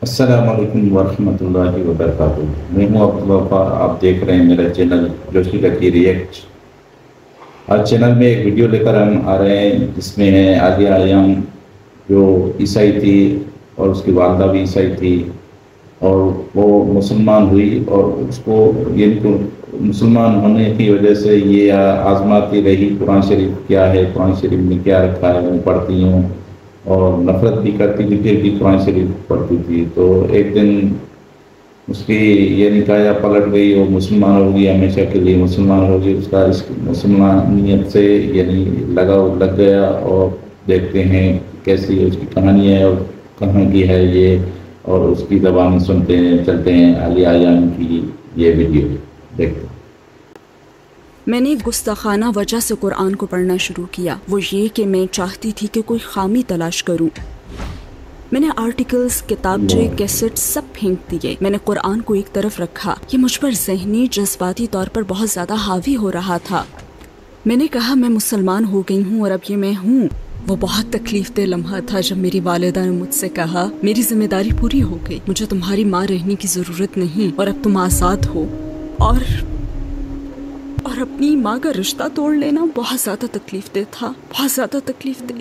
السلام علیکم ورحمۃ اللہ وبرکاتہ۔ میں ہوں عبدالغفار، آپ دیکھ رہے ہیں میرا چینل جوشی لکی ریئیکٹ۔ آج چینل میں ایک ویڈیو لے کر ہم آ رہے ہیں جس میں ہے عالیہ ایام، جو عیسائی تھی اور اس کی والدہ بھی عیسائی تھی، اور وہ مسلمان ہوئی، اور اس کو یعنی مسلمان ہونے کی وجہ سے یہ آزماتی رہی قرآن شریف کیا ہے، قرآن شریف میں کیا رکھا ہے، وہ پڑھتی ہوں اور نفرت بھی کرتی تھی، پھر بھی قرآن شریف پڑھتی تھی۔ تو ایک دن اس کی یہ نکاح پلٹ گئی، وہ مسلمان ہو گئی، ہمیشہ کے لیے مسلمان ہو گئی۔ اس کا اس مسلمانیت سے یعنی لگاؤ لگ گیا، اور دیکھتے ہیں کیسی اس کی کہانی ہے اور کہاں کی ہے یہ، اور اس کی زبان سنتے ہیں، چلتے ہیں عالیہ ایام کی یہ ویڈیو دیکھتے ہیں۔ میں نے گستاخانہ وجہ سے قرآن کو پڑھنا شروع کیا، وہ یہ کہ میں چاہتی تھی کہ کوئی خامی تلاش کروں۔ میں نے آرٹیکلز، کتابچے، کیسٹ سب پھینک دیے۔ میں نے قرآن کو ایک طرف رکھا، یہ مجھ پر ذہنی جذباتی طور پر بہت زیادہ حاوی ہو رہا تھا۔ میں نے کہا میں مسلمان ہو گئی ہوں اور اب یہ میں ہوں۔ وہ بہت تکلیف دہ لمحہ تھا جب میری والدہ نے مجھ سے کہا میری ذمہ داری پوری ہو گئی، مجھے تمہاری ماں رہنے کی ضرورت نہیں اور اب تم آزاد ہو۔ اور اپنی ماں کا رشتہ توڑ لینا بہت زیادہ تکلیف دہ تھا، بہت زیادہ تکلیف دہ۔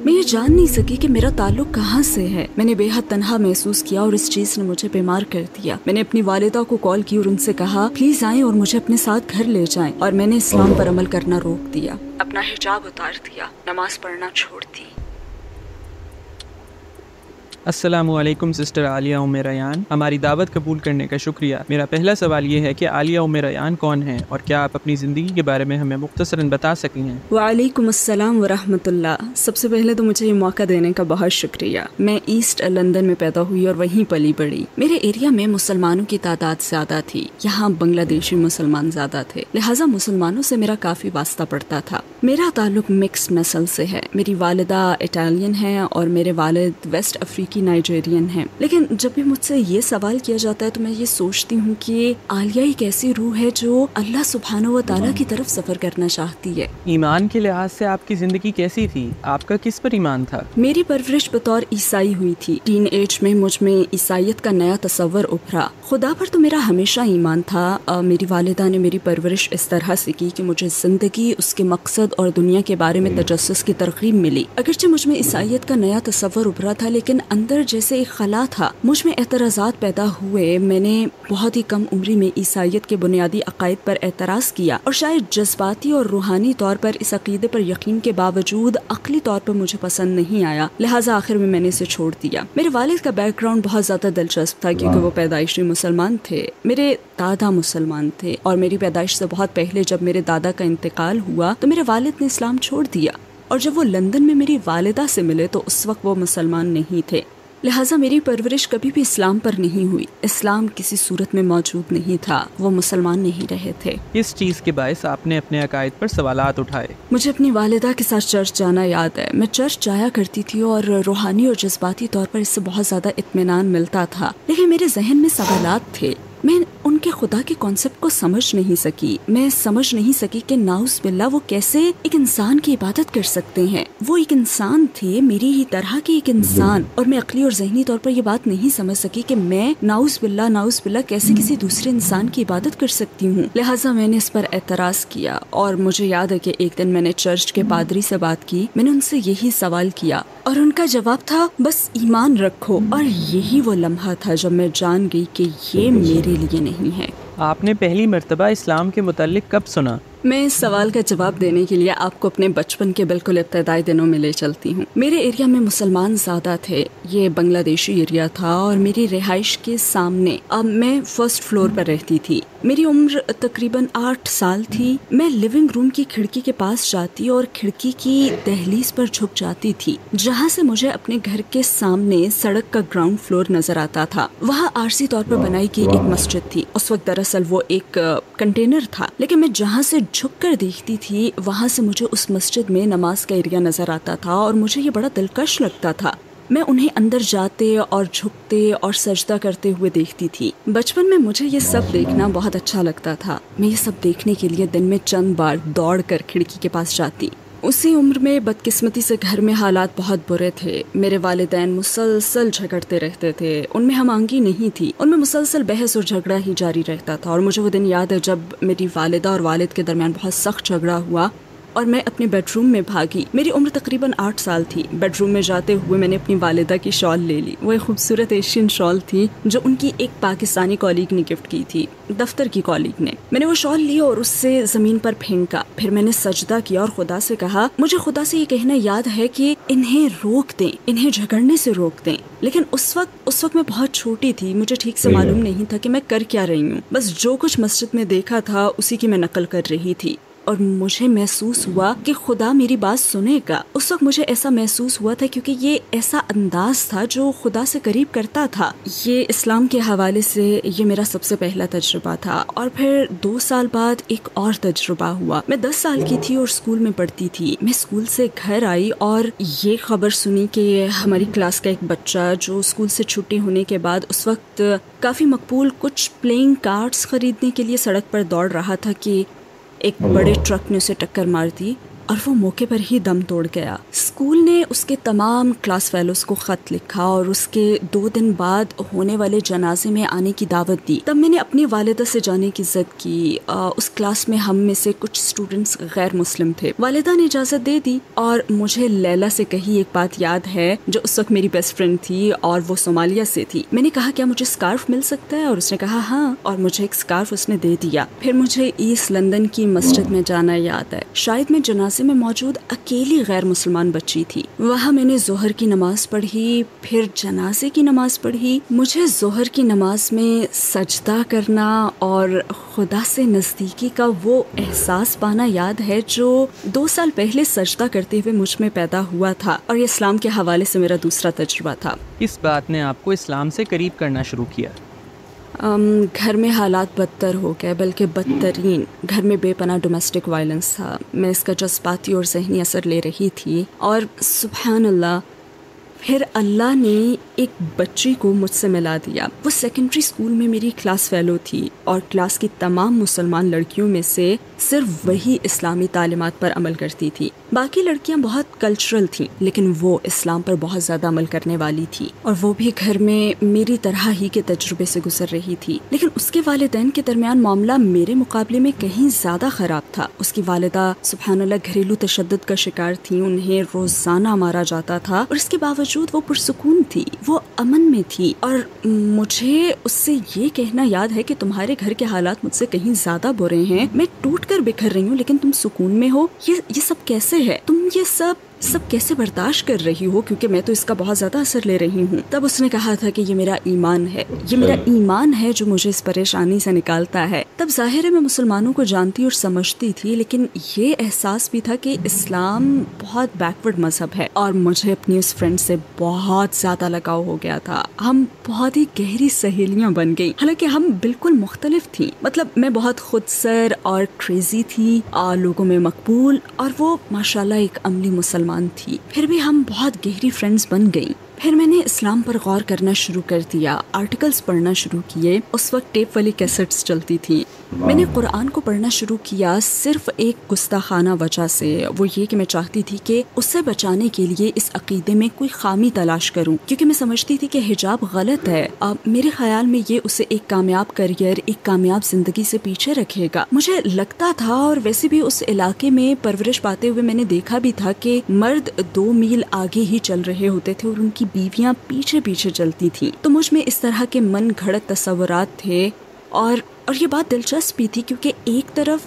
میں یہ جان نہیں سکی کہ میرا تعلق کہاں سے ہے۔ میں نے بے حد تنہا محسوس کیا اور اس چیز نے مجھے بیمار کر دیا۔ میں نے اپنی والدہ کو کال کی اور ان سے کہا پلیز آئیں اور مجھے اپنے ساتھ گھر لے جائیں، اور میں نے اسلام پر عمل کرنا روک دیا، اپنا حجاب اتار دیا، نماز پڑھنا چھوڑ دی۔ السلام علیکم سسٹر عالیہ ریان، ہماری دعوت قبول کرنے کا شکریہ۔ میرا پہلا سوال یہ ہے کہ عالیہ ریان کون ہیں، اور کیا آپ اپنی زندگی کے بارے میں ہمیں مختصراً بتا سکتی ہیں؟ وعلیکم السلام ورحمۃ اللہ۔ سب سے پہلے تو مجھے یہ موقع دینے کا بہت شکریہ۔ میں ایسٹ لندن میں پیدا ہوئی اور وہیں پلی بڑھی۔ میرے ایریا میں مسلمانوں کی تعداد زیادہ تھی، یہاں بنگلہ دیشی مسلمان زیادہ تھے، لہٰذا مسلمانوں سے میرا کافی واسطہ پڑتا تھا۔ میرا تعلق مکس نسل سے ہے، میری والدہ اٹالین ہے اور میرے والد ویسٹ افریقی نائجیرین ہیں۔ لیکن جب بھی مجھ سے یہ سوال کیا جاتا ہے تو میں یہ سوچتی ہوں کہ عالیہ ایک ایسی روح ہے جو اللہ سبحانہ و تعالیٰ کی طرف سفر کرنا چاہتی ہے۔ ایمان کے لحاظ سے آپ کی زندگی کیسی تھی؟ آپ کا کس پر ایمان تھا؟ میری پرورش بطور عیسائی ہوئی تھی۔ ٹین ایج میں مجھ میں عیسائیت کا نیا تصور ابھرا۔ خدا پر تو میرا ہمیشہ ایمان تھا۔ میری والدہ نے میری پرورش اس طرح سے کی کہ مجھے زندگی، اس کے مقصد اور دنیا کے بارے میں تجسس کی ترغیب ملی۔ اگرچہ مجھ میں عیسائیت کا نیا تصور ابھرا تھا، لیکن اندر جیسے ایک خلا تھا، مجھ میں اعتراضات پیدا ہوئے۔ میں نے بہت ہی کم عمری میں عیسائیت کے بنیادی عقائد پر اعتراض کیا، اور شاید جذباتی اور روحانی طور پر اس عقیدے پر یقین کے باوجود عقلی طور پر مجھے پسند نہیں آیا، لہٰذا آخر میں نے اسے چھوڑ دیا۔ میرے والد کا بیک گراؤنڈ بہت زیادہ دلچسپ تھا کیونکہ وہ پیدائشی مسلمان تھے۔ میرے دادا مسلمان تھے، اور میری پیدائش سے بہت پہلے جب میرے دادا کا انتقال ہوا تو میرے والد نے اسلام چھوڑ دیا، اور جب وہ لندن میں میری والدہ سے ملے تو اس وقت وہ مسلمان نہیں تھے، لہٰذا میری پرورش کبھی بھی اسلام پر نہیں ہوئی۔ اسلام کسی صورت میں موجود نہیں تھا، وہ مسلمان نہیں رہے تھے۔ اس چیز کے باعث آپ نے اپنے عقائد پر سوالات اٹھائے۔ مجھے اپنی والدہ کے ساتھ چرچ جانا یاد ہے۔ میں چرچ جایا کرتی تھی اور روحانی اور جذباتی طور پر اس سے بہت زیادہ اطمینان ملتا تھا، لیکن میرے ذہن میں سوالات تھے۔ میں ان کے خدا کے کانسیپٹ کو سمجھ نہیں سکی۔ میں سمجھ نہیں سکی کہ ناؤز باللہ وہ کیسے ایک انسان کی عبادت کر سکتے ہیں۔ وہ ایک انسان تھے، میری ہی طرح کے ایک انسان، اور میں عقلی اور ذہنی طور پر یہ بات نہیں سمجھ سکی کہ میں ناؤز باللہ کیسے کسی دوسرے انسان کی عبادت کر سکتی ہوں۔ لہٰذا میں نے اس پر اعتراض کیا، اور مجھے یاد ہے کہ ایک دن میں نے چرچ کے پادری سے بات کی۔ میں نے ان سے یہی سوال کیا، اور ان کا جواب تھا بس ایمان رکھو۔ اور یہی وہ لمحہ تھا جب میں جان گئی کہ یہ میرے لیے نہیں ہے۔ آپ نے پہلی مرتبہ اسلام کے متعلق کب سنا؟ میں اس سوال کا جواب دینے کے لیے آپ کو اپنے بچپن کے بالکل ابتدائی دنوں میں لے چلتی ہوں۔ میرے ایریا میں مسلمان زیادہ تھے، یہ بنگلہ دیشی ایریا تھا، اور میری رہائش کے سامنے میں فرسٹ فلور پر رہتی تھی۔ میری عمر تقریباً 8 سال تھی۔ میں لیونگ روم کی کھڑکی کے پاس جاتی اور کھڑکی کی دہلیز پر جھک جاتی تھی، جہاں سے مجھے اپنے گھر کے سامنے سڑک کا گراؤنڈ فلور نظر آتا تھا۔ وہاں عارضی طور پر بنائی گئی ایک مسجد تھی۔ اس وقت دراصل وہ ایک کنٹینر تھا، لیکن میں جہاں سے جھک کر دیکھتی تھی وہاں سے مجھے اس مسجد میں نماز کا ایریا نظر آتا تھا، اور مجھے یہ بڑا دلکش لگتا تھا۔ میں انہیں اندر جاتے اور جھکتے اور سجدہ کرتے ہوئے دیکھتی تھی۔ بچپن میں مجھے یہ سب دیکھنا بہت اچھا لگتا تھا۔ میں یہ سب دیکھنے کے لیے دن میں چند بار دوڑ کر کھڑکی کے پاس جاتی۔ اسی عمر میں بدقسمتی سے گھر میں حالات بہت برے تھے. میرے والدین مسلسل جھگڑتے رہتے تھے. ان میں ہم آہنگی نہیں تھی. ان میں مسلسل بحث اور جھگڑا ہی جاری رہتا تھا. اور مجھے وہ دن یاد ہے جب میری والدہ اور والد کے درمیان بہت سخت جھگڑا ہوا اور میں اپنے بیڈ روم میں بھاگی. میری عمر تقریباً 8 سال تھی. بیڈ روم میں جاتے ہوئے میں نے اپنی والدہ کی شال لے لی. وہ ایک خوبصورت ایشین شال تھی جو ان کی ایک پاکستانی کالیگ نے گفٹ کی تھی, دفتر کی کالیگ نے. میں نے وہ شال لی اور اس سے زمین پر پھینکا. پھر میں نے سجدہ کیا اور خدا سے کہا, مجھے خدا سے یہ کہنا یاد ہے کہ انہیں روک دیں, انہیں جھگڑنے سے روک دیں. لیکن اس وقت میں بہت چھوٹی تھی. مجھے ٹھیک سے معلوم نہیں تھا کہ میں کر کیا رہی ہوں. بس جو کچھ مسجد میں دیکھا تھا اسی کی میں نقل کر رہی تھی. اور مجھے محسوس ہوا کہ خدا میری بات سنے گا. اس وقت مجھے ایسا محسوس ہوا تھا کیونکہ یہ ایسا انداز تھا جو خدا سے قریب کرتا تھا. یہ اسلام کے حوالے سے یہ میرا سب سے پہلا تجربہ تھا. اور پھر 2 سال بعد ایک اور تجربہ ہوا. میں 10 سال کی تھی اور اسکول میں پڑھتی تھی. میں اسکول سے گھر آئی اور یہ خبر سنی کہ ہماری کلاس کا ایک بچہ جو اسکول سے چھٹی ہونے کے بعد اس وقت کافی مقبول کچھ پلینگ کارڈز خریدنے کے لیے سڑک پر دوڑ رہا تھا کہ ایک بڑے ٹرک نے اسے ٹکر مار دی اور وہ موقع پر ہی دم توڑ گیا. اسکول نے اس کے تمام کلاس فیلوز کو خط لکھا اور اس کے 2 دن بعد ہونے والے جنازے میں آنے کی دعوت دی. تب میں نے اپنی والدہ سے جانے کی ضد کی. اس کلاس میں ہم میں سے کچھ اسٹوڈنٹس غیر مسلم تھے. والدہ نے اجازت دے دی اور مجھے لیلا سے کہی ایک بات یاد ہے جو اس وقت میری بیسٹ فرینڈ تھی اور وہ صومالیہ سے تھی. میں نے کہا کیا مجھے اسکارف مل سکتا ہے, اور اس نے کہا ہاں, اور مجھے ایک اسکارف اس نے دے دیا. پھر مجھے ایسٹ لندن کی مسجد میں جانا یاد ہے. شاید میں جنازے میں موجود اکیلی غیر مسلمان بچی تھی. وہاں میں نے ظہر کی نماز پڑھی, پھر جنازے کی نماز پڑھی. مجھے ظہر کی نماز میں سجدہ کرنا اور خدا سے نزدیکی کا وہ احساس پانا یاد ہے جو 2 سال پہلے سجدہ کرتے ہوئے مجھ میں پیدا ہوا تھا. اور یہ اسلام کے حوالے سے میرا دوسرا تجربہ تھا. اس بات نے آپ کو اسلام سے قریب کرنا شروع کیا؟ گھر میں حالات بدتر ہو گئے, بلکہ بدترین. گھر میں بے پناہ ڈومیسٹک وائلنس تھا. میں اس کا جذباتی اور ذہنی اثر لے رہی تھی. اور سبحان اللہ, پھر اللہ نے ایک بچی کو مجھ سے ملا دیا. وہ سیکنڈری اسکول میں میری کلاس فیلو تھی اور کلاس کی تمام مسلمان لڑکیوں میں سے صرف وہی اسلامی تعلیمات پر عمل کرتی تھی. باقی لڑکیاں بہت کلچرل تھیں, لیکن وہ اسلام پر بہت زیادہ عمل کرنے والی تھی. اور وہ بھی گھر میں میری طرح ہی کے تجربے سے گزر رہی تھی. لیکن اس کے والدین کے درمیان معاملہ میرے مقابلے میں کہیں زیادہ خراب تھا. اس کی والدہ سبحان اللہ گھریلو تشدد کا شکار تھی. انہیں روزانہ مارا جاتا تھا اور اس کے باوجود وہ پرسکون تھی, وہ امن میں تھی. اور مجھے اس سے یہ کہنا یاد ہے کہ تمہارے گھر کے حالات مجھ سے کہیں زیادہ برے ہیں, میں ٹوٹ کر بکھر رہی ہوں لیکن تم سکون میں ہو. یہ سب کیسے ہے, تم یہ سب کیسے برداشت کر رہی ہو, کیونکہ میں تو اس کا بہت زیادہ اثر لے رہی ہوں. تب اس نے کہا تھا کہ یہ میرا ایمان ہے, یہ میرا ایمان ہے جو مجھے اس پریشانی سے نکالتا ہے. تب ظاہر ہے میں مسلمانوں کو جانتی اور سمجھتی تھی, لیکن یہ احساس بھی تھا کہ اسلام بہت بیکورڈ مذہب ہے. اور مجھے اپنی اس فرینڈ سے بہت زیادہ لگاؤ ہو گیا تھا. ہم بہت ہی گہری سہیلیاں بن گئی, حالانکہ ہم بالکل مختلف تھیں. مطلب میں بہت خود سر اور کریزی تھی, لوگوں میں مقبول, اور وہ ماشاءاللہ ایک عملی مسلمان تھی. پھر بھی ہم بہت گہری فرینڈز بن گئیں. پھر میں نے اسلام پر غور کرنا شروع کر دیا, آرٹیکلز پڑھنا شروع کیے. اس وقت ٹیپ والی کیسٹس چلتی تھی. میں نے قرآن کو پڑھنا شروع کیا صرف ایک گستاخانہ وجہ سے, وہ یہ کہ میں چاہتی تھی کہ اسے بچانے کے لیے اس عقیدے میں کوئی خامی تلاش کروں, کیونکہ میں سمجھتی تھی کہ حجاب غلط ہے. میرے خیال میں یہ اسے ایک کامیاب کریئر, ایک کامیاب زندگی سے پیچھے رکھے گا. مجھے لگتا تھا, اور ویسے بھی اس علاقے میں پرورش پاتے ہوئے میں نے دیکھا بھی تھا کہ مرد 2 میل آگے ہی چل رہے ہوتے تھے اور ان کی بیویاں پیچھے پیچھے چلتی تھیں. تو مجھ میں اس طرح کے من گھڑت تصورات تھے. اور یہ بات دلچسپ بھی تھی کیونکہ ایک طرف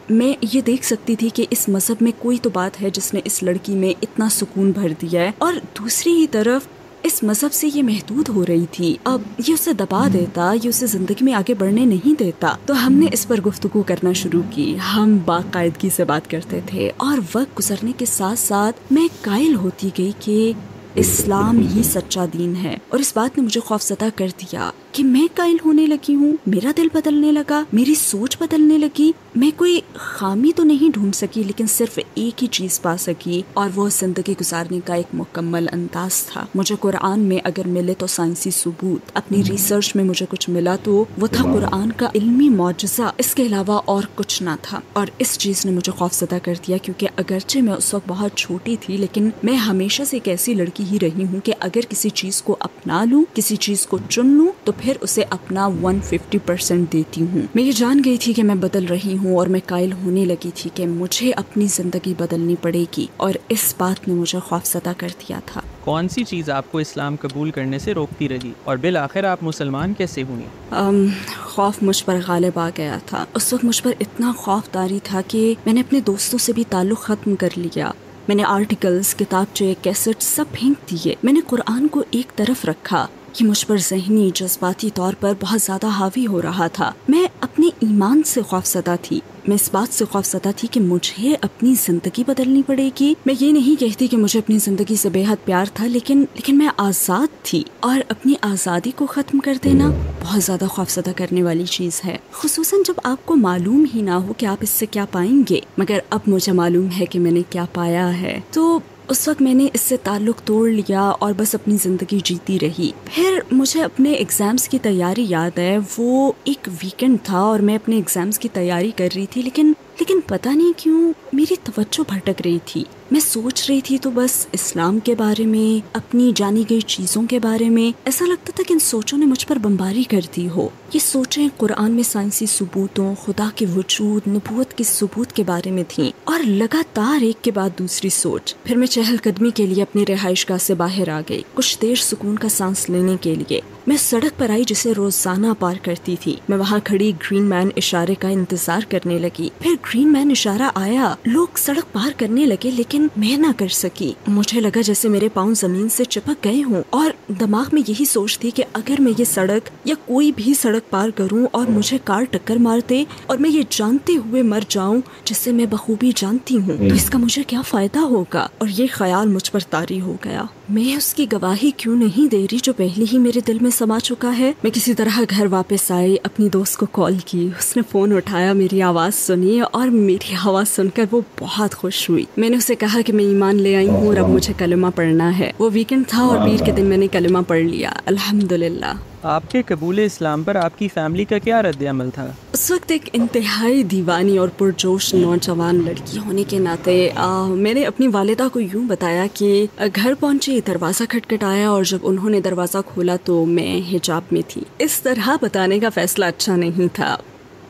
میں یہ دیکھ سکتی تھی کہ اس مذہب میں کوئی تو بات ہے جس نے اس لڑکی میں اتنا سکون بھر دیا ہے, اور دوسری ہی طرف اس مذہب سے یہ محدود ہو رہی تھی. اب یہ اسے دبا دیتا, یہ اسے زندگی میں آگے بڑھنے نہیں دیتا. تو ہم نے اس پر گفتگو کرنا شروع کی. ہم باقاعدگی سے بات کرتے تھے, اور وقت گزرنے کے ساتھ ساتھ میں قائل ہوتی گئی کہ اسلام ہی سچا دین ہے. اور اس بات نے مجھے خوفزدہ کر دیا کہ میں قائل ہونے لگی ہوں, میرا دل بدلنے لگا, میری سوچ بدلنے لگی. میں کوئی خامی تو نہیں ڈھونڈ سکی لیکن صرف ایک ہی چیز پا سکی اور وہ زندگی گزارنے کا ایک مکمل انداز تھا. مجھے قرآن میں اگر ملے تو سائنسی ثبوت، اپنی ریسرچ میں مجھے کچھ ملا تو وہ تھا قرآن کا علمی معجزہ، اس کے علاوہ اور کچھ نہ تھا. اور اس چیز نے مجھے خوفزدہ کر دیا کیونکہ اگرچہ میں اس وقت بہت چھوٹی تھی لیکن میں ہمیشہ سے ایک ایسی لڑکی ہی رہی ہوں کہ اگر کسی چیز کو اپنا لوں، کسی چیز کو چن لوں تو پھر اسے اپنا 150% دیتی ہوں. میں یہ جان گئی تھی کہ میں بدل رہی ہوں اور میں قائل ہونے لگی تھی کہ مجھے اپنی زندگی بدلنی پڑے گی، اور اس بات نے مجھے خوفزدہ کر دیا تھا. کون سی چیز آپ کو اسلام قبول کرنے سے روکتی رہی اور بالآخر آپ مسلمان کیسے ہوئیں؟ خوف مجھ پر غالب آ گیا تھا. اس وقت مجھ پر اتنا خوف طاری تھا کہ میں نے اپنے دوستوں سے بھی تعلق ختم کر لیا. میں نے آرٹیکلز، کتابچے، کیسٹ سب پھینک دیے. میں نے قرآن کو ایک طرف رکھا. یہ مجھ پر ذہنی جذباتی طور پر بہت زیادہ حاوی ہو رہا تھا. میں اپنے ایمان سے خوفزدہ تھی. میں اس بات سے خوفزدہ تھی کہ مجھے اپنی زندگی بدلنی پڑے گی. میں یہ نہیں کہتی کہ مجھے اپنی زندگی سے بے حد پیار تھا لیکن میں آزاد تھی، اور اپنی آزادی کو ختم کر دینا بہت زیادہ خوفزدہ کرنے والی چیز ہے، خصوصاً جب آپ کو معلوم ہی نہ ہو کہ آپ اس سے کیا پائیں گے. مگر اب مجھے معلوم ہے کہ میں نے کیا پایا ہے. تو اس وقت میں نے اس سے تعلق توڑ لیا اور بس اپنی زندگی جیتی رہی. پھر مجھے اپنے ایگزامز کی تیاری یاد ہے. وہ ایک ویکنڈ تھا اور میں اپنے ایگزامز کی تیاری کر رہی تھی لیکن پتہ نہیں کیوں میری توجہ بھٹک رہی تھی. میں سوچ رہی تھی تو بس اسلام کے بارے میں، اپنی جانی گئی چیزوں کے بارے میں. ایسا لگتا تھا کہ ان سوچوں نے مجھ پر بمباری کر دی ہو. یہ سوچیں قرآن میں سائنسی ثبوتوں، خدا کے وجود، نبوت کے ثبوت کے بارے میں تھیں، اور لگاتار ایک کے بعد دوسری سوچ. پھر میں چہل قدمی کے لیے اپنی رہائش گاہ سے باہر آ گئی، کچھ دیر سکون کا سانس لینے کے لیے. میں سڑک پر آئی جسے روزانہ پار کرتی تھی. میں وہاں کھڑی گرین مین اشارے کا انتظار کرنے لگی. پھر گرین مین اشارہ آیا، لوگ سڑک پار کرنے لگے لیکن میں نہ کر سکی. مجھے لگا جیسے میرے پاؤں زمین سے چپک گئے ہوں، اور دماغ میں یہی سوچ تھی کہ اگر میں یہ سڑک یا کوئی بھی سڑک پار کروں اور مجھے کار ٹکر مار دے اور میں یہ جانتے ہوئے مر جاؤں جسے میں بخوبی جانتی ہوں، تو اس کا مجھے کیا فائدہ ہوگا. اور یہ خیال مجھ پر طاری ہو گیا. میں اس کی گواہی کیوں نہیں دے رہی جو پہلے ہی میرے دل میں سما چکا ہے. میں کسی طرح گھر واپس آئی، اپنی دوست کو کال کی. اس نے فون اٹھایا، میری آواز سنی اور میری آواز سن کر وہ بہت خوش ہوئی. میں نے اسے کہا کہ میں ایمان لے آئی ہوں اور اب مجھے کلمہ پڑھنا ہے. وہ ویکنڈ تھا اور پیر کے دن میں نے کلمہ پڑھ لیا، الحمدللہ. آپ کے قبول اسلام پر آپ کی فیملی کا کیا رد عمل تھا؟ اس وقت ایک انتہائی دیوانی اور پرجوش نوجوان لڑکی ہونے کے ناطے میں نے اپنی والدہ کو یوں بتایا کہ گھر پہنچے، دروازہ کھٹکھٹایا اور جب انہوں نے دروازہ کھولا تو میں حجاب میں تھی. اس طرح بتانے کا فیصلہ اچھا نہیں تھا.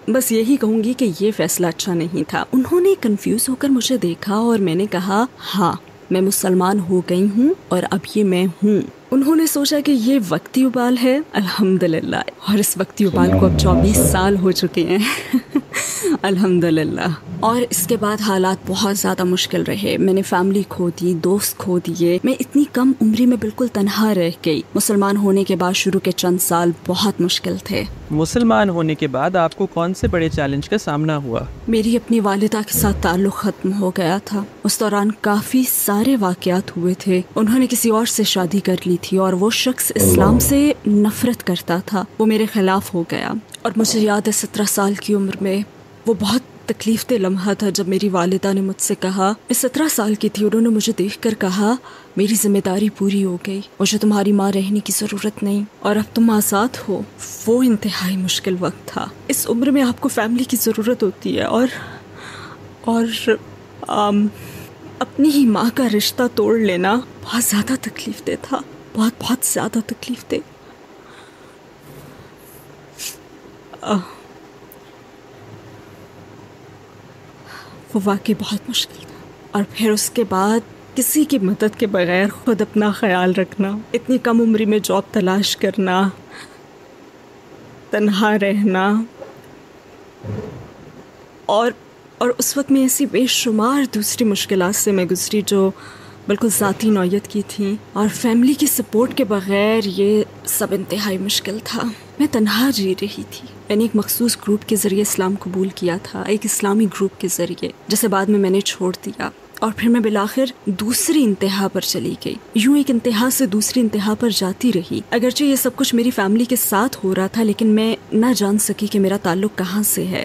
بس یہی کہوں گی کہ یہ فیصلہ اچھا نہیں تھا. انہوں نے کنفیوز ہو کر مجھے دیکھا اور میں نے کہا ہاں میں مسلمان ہو گئی ہوں اور اب یہ میں ہوں. انہوں نے سوچا کہ یہ وقتی ابال ہے، الحمدللہ، اور اس وقتی ابال کو اب 24 سال ہو چکے ہیں الحمدللہ. اور اس کے بعد حالات بہت زیادہ مشکل رہے. میں نے فیملی کھو دی، دوست کھو دیے. میں اتنی کم عمری میں بالکل تنہا رہ گئی. مسلمان ہونے کے بعد شروع کے چند سال بہت مشکل تھے. مسلمان ہونے کے بعد آپ کو کون سے بڑے چیلنج کا سامنا ہوا؟ میری اپنی والدہ کے ساتھ تعلق ختم ہو گیا تھا. اس دوران کافی سارے واقعات ہوئے تھے. انہوں نے کسی اور سے شادی کر لی تھی اور وہ شخص اسلام سے نفرت کرتا تھا. وہ میرے خلاف ہو گیا اور مجھے یاد ہے 17 سال کی عمر میں وہ بہت تکلیف دہ لمحہ تھا جب میری والدہ نے مجھ سے کہا، میں 17 سال کی تھی، انہوں نے مجھے دیکھ کر کہا میری ذمہ داری پوری ہو گئی، مجھے تمہاری ماں رہنے کی ضرورت نہیں اور اب تم آزاد ہو. وہ انتہائی مشکل وقت تھا. اس عمر میں آپ کو فیملی کی ضرورت ہوتی ہے اور اپنی ہی ماں کا رشتہ توڑ لینا بہت زیادہ تکلیف دہ تھا، بہت زیادہ تکلیف دہ. وہ واقعی بہت مشکل تھا. اور پھر اس کے بعد کسی کی مدد کے بغیر خود اپنا خیال رکھنا، اتنی کم عمری میں جاب تلاش کرنا، تنہا رہنا، اور اس وقت میں ایسی بے شمار دوسری مشکلات سے میں گزری جو بالکل ذاتی نوعیت کی تھیں، اور فیملی کی سپورٹ کے بغیر یہ سب انتہائی مشکل تھا. میں تنہا جی رہی تھی. میں نے ایک مخصوص گروپ کے ذریعے اسلام قبول کیا تھا، ایک اسلامی گروپ کے ذریعے، جسے بعد میں نے چھوڑ دیا. اور پھر میں بالآخر دوسری انتہا پر چلی گئی. یوں ایک انتہا سے دوسری انتہا پر جاتی رہی. اگرچہ یہ سب کچھ میری فیملی کے ساتھ ہو رہا تھا لیکن میں نہ جان سکی کہ میرا تعلق کہاں سے ہے.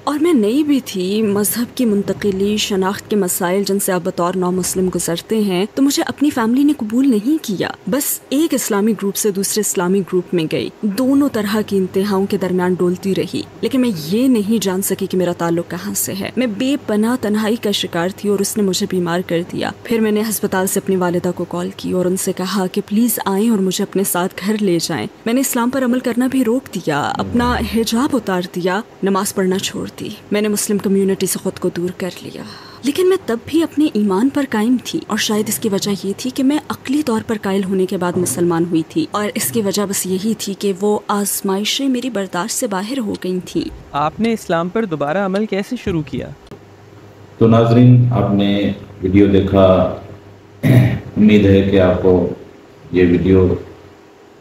اور میں نئی بھی تھی. مذہب کی منتقلی، شناخت کے مسائل جن سے آپ بطور نو مسلم گزرتے ہیں، تو مجھے اپنی فیملی نے قبول نہیں کیا. بس ایک اسلامی گروپ سے دوسرے اسلامی گروپ میں گئی، دونوں طرح کی انتہاؤں کے درمیان ڈولتی رہی، لیکن میں یہ نہیں جان سکی کہ میرا تعلق کہاں سے ہے. میں بے پناہ تنہائی کا شکار تھی اور اس نے مجھے بیمار کر دیا. پھر میں نے ہسپتال سے اپنی والدہ کو کال کی اور ان سے کہا کہ پلیز آئیں اور مجھے اپنے ساتھ گھر لے جائیں. میں نے اسلام پر عمل کرنا بھی روک دیا، اپنا حجاب اتار دیا، نماز پڑھنا چھوڑ دی. میں نے مسلم کمیونٹی سے خود کو دور کر لیا، لیکن میں تب بھی اپنے ایمان پر قائم تھی. اور شاید اس کی وجہ یہ تھی کہ میں عقلی طور پر قائل ہونے کے بعد مسلمان ہوئی تھی، اور اس کی وجہ بس یہی تھی کہ وہ آزمائشیں میری برداشت سے باہر ہو گئی تھیں. آپ نے اسلام پر دوبارہ عمل کیسے شروع کیا؟ تو ناظرین، آپ نے ویڈیو دیکھا. امید ہے کہ آپ کو یہ ویڈیو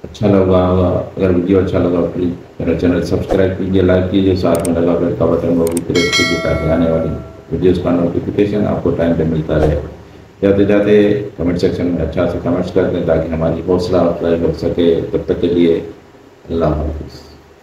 اچھا لگا ہوگا. اگر ویڈیو اچھا لگا پلیز میرا چینل سبسکرائب کیجیے، لائک کیجیے، ساتھ میں لگا بیل کا بٹن وہ بھی پریس کیجیے تاکہ آنے والی ویڈیوز کا نوٹیفیکیشن آپ کو ٹائم پہ ملتا رہے. جاتے جاتے کمنٹ سیکشن میں اچھا سے کمنٹس کر دیں تاکہ ہماری حوصلہ افزائی ہو سکے. تب تک کے لیے اللہ حافظ.